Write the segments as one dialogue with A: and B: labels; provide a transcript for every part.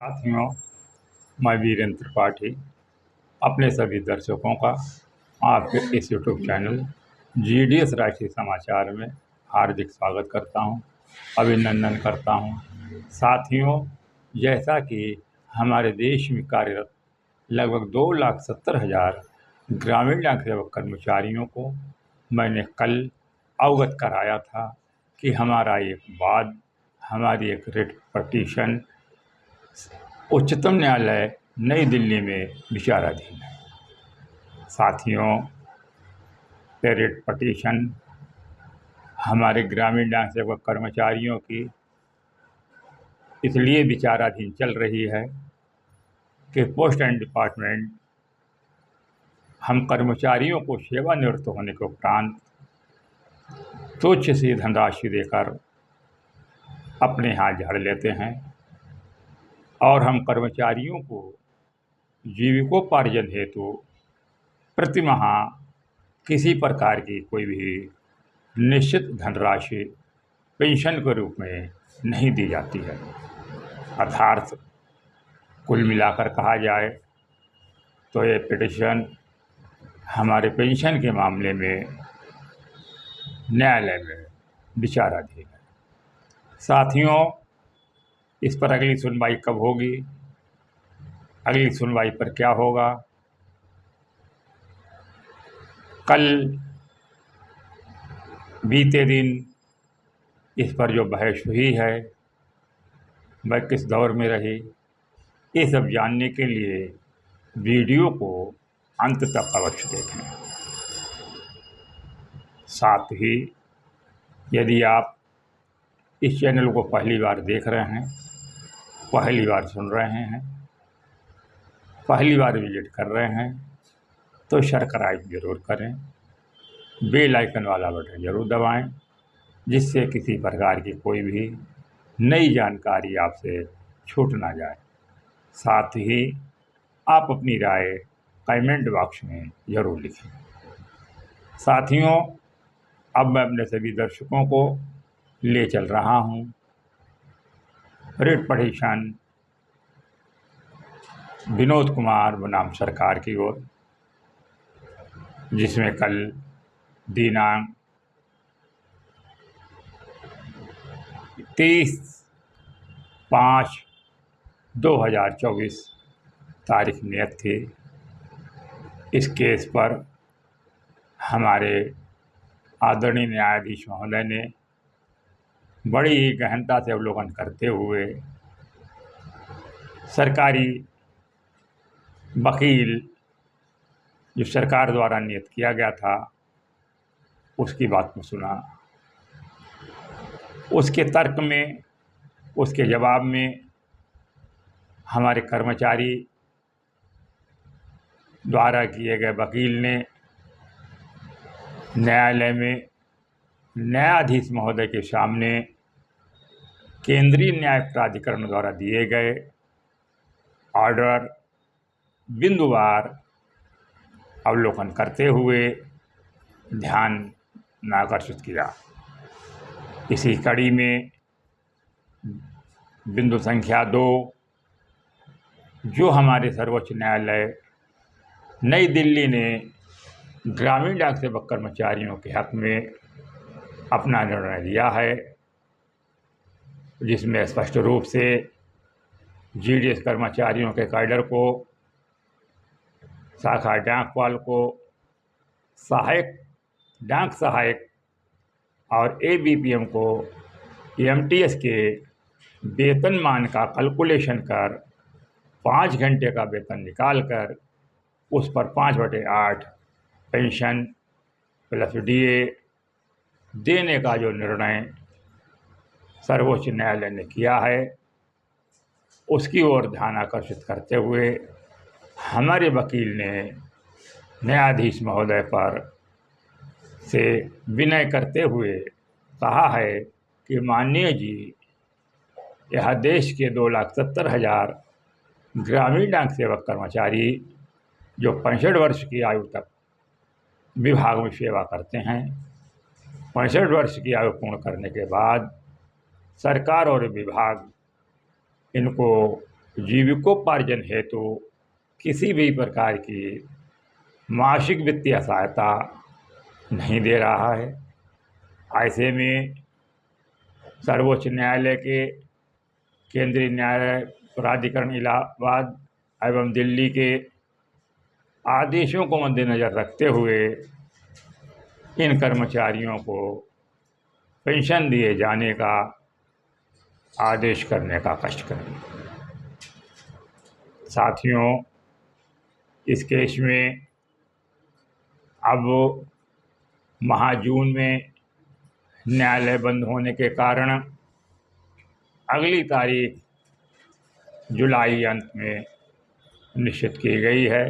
A: साथियों, मैं वीरेंद्र त्रिपाठी अपने सभी दर्शकों का आपके इस यूट्यूब चैनल GDS राष्ट्रीय समाचार में हार्दिक स्वागत करता हूं, अभिनंदन करता हूं। साथियों, जैसा कि हमारे देश में कार्यरत लगभग 2,70,000 ग्रामीण डाक सेवक कर्मचारियों को मैंने कल अवगत कराया था कि हमारी एक रिट पटिशन उच्चतम न्यायालय नई दिल्ली में विचाराधीन है। साथियों, ये रिट पटिशन हमारे ग्रामीण डाक सेवक कर्मचारियों की इसलिए विचाराधीन चल रही है कि पोस्ट एंड डिपार्टमेंट हम कर्मचारियों को सेवानिवृत्त होने के उपरांत तुच्छ सी धनराशि देकर अपने हाथ झाड़ लेते हैं और हम कर्मचारियों को जीविकोपार्जन हेतु प्रति माह किसी प्रकार की कोई भी निश्चित धनराशि पेंशन के रूप में नहीं दी जाती है। अर्थात कुल मिलाकर कहा जाए तो ये पिटीशन हमारे पेंशन के मामले में न्यायालय में विचाराधीन है। साथियों, इस पर अगली सुनवाई कब होगी, अगली सुनवाई पर क्या होगा? कल बीते दिन इस पर जो बहस हुई है वह किस दौर में रही, ये सब जानने के लिए वीडियो को अंत तक अवश्य देखें। साथ ही यदि आप इस चैनल को पहली बार देख रहे हैं, पहली बार सुन रहे हैं, पहली बार विजिट कर रहे हैं तो सब्सक्राइब जरूर करें, बेल आइकन वाला बटन जरूर दबाएं, जिससे किसी प्रकार की कोई भी नई जानकारी आपसे छूट ना जाए। साथ ही आप अपनी राय कमेंट बॉक्स में ज़रूर लिखें। साथियों, अब मैं अपने सभी दर्शकों को ले चल रहा हूं रिट पटिशन विनोद कुमार बनाम सरकार की ओर, जिसमें कल दिनांक 30/5/2024 तारीख नियत थी। इस केस पर हमारे आदरणीय न्यायाधीश महोदय ने बड़ी ही गहनता से अवलोकन करते हुए सरकारी वकील जो सरकार द्वारा नियुक्त किया गया था उसकी बात को सुना। उसके तर्क में, उसके जवाब में हमारे कर्मचारी द्वारा किए गए वकील ने न्यायालय में न्यायाधीश महोदय के सामने केंद्रीय न्याय प्राधिकरण द्वारा दिए गए ऑर्डर बिंदुवार अवलोकन करते हुए ध्यान आकर्षित किया। इसी कड़ी में बिंदु संख्या 2, जो हमारे सर्वोच्च न्यायालय नई दिल्ली ने ग्रामीण डाक सेवक कर्मचारियों के हक में अपना निर्णय लिया है, जिसमें स्पष्ट रूप से GDS कर्मचारियों के कैडर को, शाखा डाकपाल को, सहायक डाक सहायक और ABPM को MTS के वेतनमान का कैलकुलेशन कर 5 घंटे का वेतन निकाल कर उस पर 5/8 पेंशन प्लस DA देने का जो निर्णय सर्वोच्च न्यायालय ने किया है, उसकी ओर ध्यान आकर्षित करते हुए हमारे वकील ने न्यायाधीश महोदय पर से विनय करते हुए कहा है कि माननीय जी, यह देश के 2,70,000 ग्रामीण डाक सेवक कर्मचारी जो 65 वर्ष की आयु तक विभाग में सेवा करते हैं, 65 वर्ष की आयु पूर्ण करने के बाद सरकार और विभाग इनको जीविकोपार्जन हेतु किसी भी प्रकार की मासिक वित्तीय सहायता नहीं दे रहा है। ऐसे में सर्वोच्च न्यायालय के, केंद्रीय न्यायालय प्राधिकरण इलाहाबाद एवं दिल्ली के आदेशों को मद्देनज़र रखते हुए इन कर्मचारियों को पेंशन दिए जाने का आदेश करने का कष्ट करें। साथियों, इस केस में अब जून में न्यायालय बंद होने के कारण अगली तारीख जुलाई अंत में निश्चित की गई है।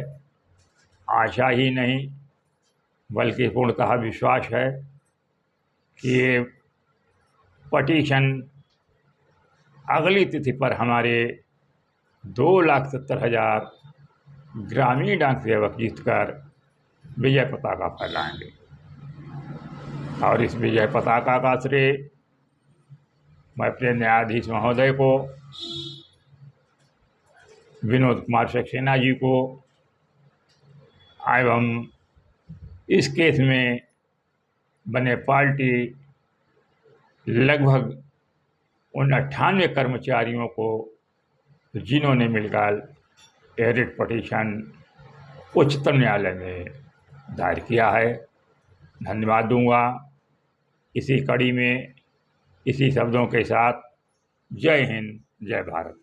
A: आशा ही नहीं बल्कि पूर्णतः विश्वास है कि ये पटिशन अगली तिथि पर हमारे 2,70,000 ग्रामीण डाक सेवक जीतकर विजय पताका फहराएंगे। और इस विजय पताका का श्रेय मैं अपने न्यायाधीश महोदय को, विनोद कुमार सक्सेना जी को एवं इस केस में बने पार्टी लगभग उन 98 कर्मचारियों को जिन्होंने मिलकर रिट पटिशन उच्चतम न्यायालय में दायर किया है, धन्यवाद दूंगा। इसी कड़ी में इसी शब्दों के साथ जय हिंद, जय भारत।